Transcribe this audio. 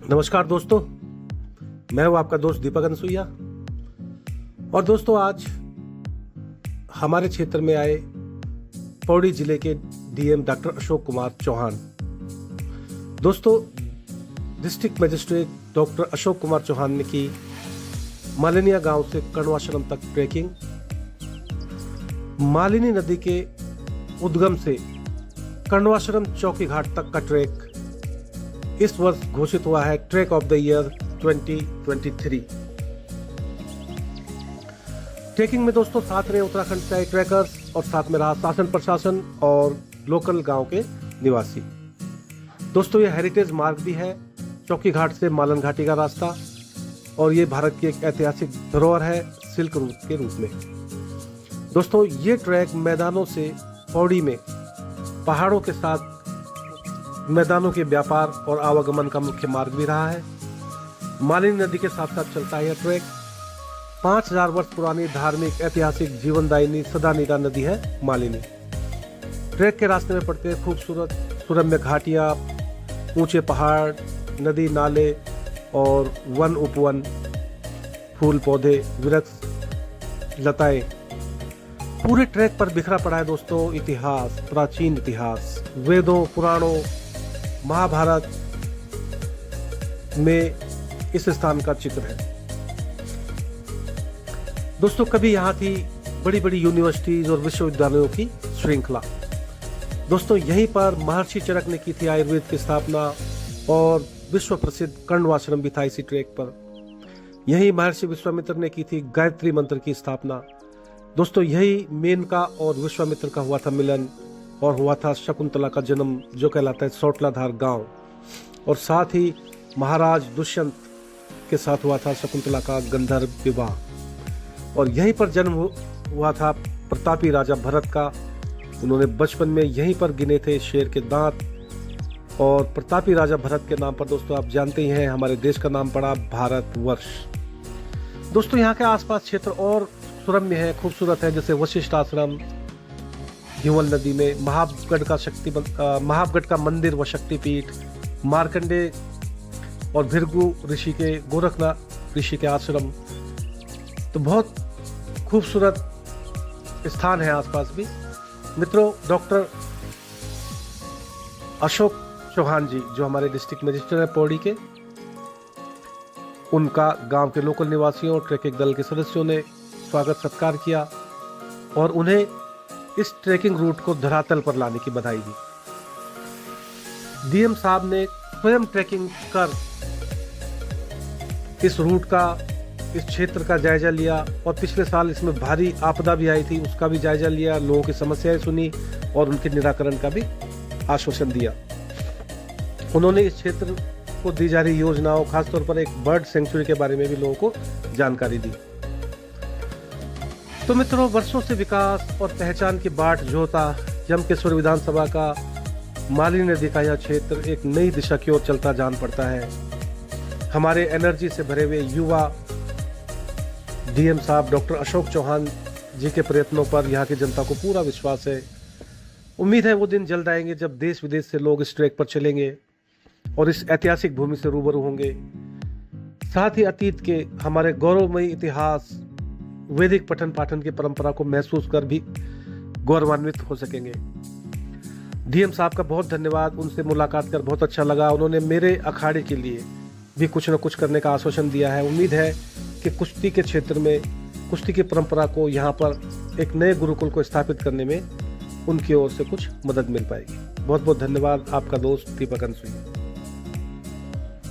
नमस्कार दोस्तों, मैं हूं आपका दोस्त दीपक अनसुईया। और दोस्तों, आज हमारे क्षेत्र में आए पौड़ी जिले के डीएम डॉक्टर अशोक कुमार चौहान। दोस्तों, district magistrate doctor Ashok Kumar Chauhan ने की मालिनिया गांव से कण्वाश्रम तक ट्रैकिंग। मालिनी नदी के उद्गम से कण्वाश्रम चौकी घाट तक का ट्रैक इस वर्ष घोषित हुआ है trek of the year 2023। Trekking में दोस्तों साथ रहे उत्तराखंड के ट्रैकर्स और साथ में रहा शासन प्रशासन और लोकल गांव के निवासी। दोस्तों, ये हेरिटेज मार्ग भी है, चौकी घाट से मालन घाटी का रास्ता, और ये भारत की एक ऐतिहासिक धरोहर है सिल्क रूट के रूप में। दोस्तों, ये ट्रैक मैदानों से पौड़ी में पहाड़ों के साथ मैदानों के व्यापार और आवागमन का मुख्य मार्ग भी रहा है। मालिनी नदी के साथ साथ चलता है यह ट्रैक। 5000 वर्ष पुरानी धार्मिक ऐतिहासिक जीवनदायिनी सदानीरा नदी है मालिनी। ट्रैक के रास्ते में पड़ते हैं खूबसूरत सुरम्य घाटियां, ऊंचे पहाड़, नदी नाले और वन उपवन, फूल पौधे, वृक्ष, लताएं। पूरे ट्रैक पर बिखरा पड़ा है दोस्तों इतिहास, प्राचीन इतिहास, वेदों, पुराणों, महाभारत में इस स्थान का चित्र है। दोस्तों, कभी यहाँ थी बड़ी बड़ी यूनिवर्सिटीज और विश्वविद्यालयों की श्रृंखला। दोस्तों, यहीं पर महर्षि चरक ने की थी आयुर्वेद की स्थापना, और विश्व प्रसिद्ध कण्वाश्रम भी था इसी ट्रैक पर। यही महर्षि विश्वामित्र ने की थी गायत्री मंत्र की स्थापना। दोस्तों, यही मेनका और विश्वामित्र का हुआ था मिलन, और हुआ था शकुंतला का जन्म, जो कहलाता है सोटलाधार गांव। और साथ ही महाराज दुष्यंत के साथ हुआ था शकुंतला का गंधर्व विवाह। और यहीं पर जन्म हुआ था प्रतापी राजा भरत का। उन्होंने बचपन में यहीं पर गिने थे शेर के दांत। और प्रतापी राजा भरत के नाम पर दोस्तों आप जानते ही हैं हमारे देश का नाम पड़ा भारतवर्ष। दोस्तों, यहाँ के आसपास क्षेत्र और सुरम्य है, खूबसूरत है, जैसे वशिष्ठ आश्रम, हिमवल नदी में महाबगढ़ का मंदिर व शक्तिपीठ, मार्कंडे और भृगु ऋषि के, गोरखनाथ ऋषि के आश्रम। तो बहुत खूबसूरत स्थान है आसपास भी। मित्रों, डॉक्टर अशोक चौहान जी, जो हमारे डिस्ट्रिक्ट मजिस्ट्रेट हैं पौड़ी के, उनका गांव के लोकल निवासियों और ट्रैकिंग दल के सदस्यों ने स्वागत सत्कार किया और उन्हें इस ट्रैकिंग रूट को धरातल पर लाने की बधाई दी। डीएम साहब ने स्वयं ट्रैकिंग कर इस रूट का, इस क्षेत्र का जायजा लिया, और पिछले साल इसमें भारी आपदा भी आई थी, उसका भी जायजा लिया, लोगों की समस्याएं सुनी और उनके निराकरण का भी आश्वासन दिया। उन्होंने इस क्षेत्र को दी जा रही योजनाओं, खासतौर पर एक बर्ड सेंचुरी के बारे में भी लोगों को जानकारी दी। तो मित्रों, वर्षों से विकास और पहचान की बाट जोता यमकेश्वर विधानसभा का मालिनी नदी का यह क्षेत्र एक नई दिशा की ओर चलता जान पड़ता है। हमारे एनर्जी से भरे हुए युवा डीएम साहब डॉक्टर अशोक चौहान जी के प्रयत्नों पर यहाँ की जनता को पूरा विश्वास है। उम्मीद है वो दिन जल्द आएंगे जब देश विदेश से लोग इस ट्रैक पर चलेंगे और इस ऐतिहासिक भूमि से रूबरू होंगे। साथ ही अतीत के हमारे गौरवमयी इतिहास, वैदिक पठन पाठन की परंपरा को महसूस कर भी गौरवान्वित हो सकेंगे। डीएम साहब का बहुत धन्यवाद, उनसे मुलाकात कर बहुत अच्छा लगा। उन्होंने मेरे अखाड़े के लिए भी कुछ न कुछ करने का आश्वासन दिया है। उम्मीद है कि कुश्ती के क्षेत्र में कुश्ती की परंपरा को यहाँ पर एक नए गुरुकुल को स्थापित करने में उनकी ओर से कुछ मदद मिल पाएगी। बहुत बहुत धन्यवाद, आपका दोस्त दीपक अनसुईया।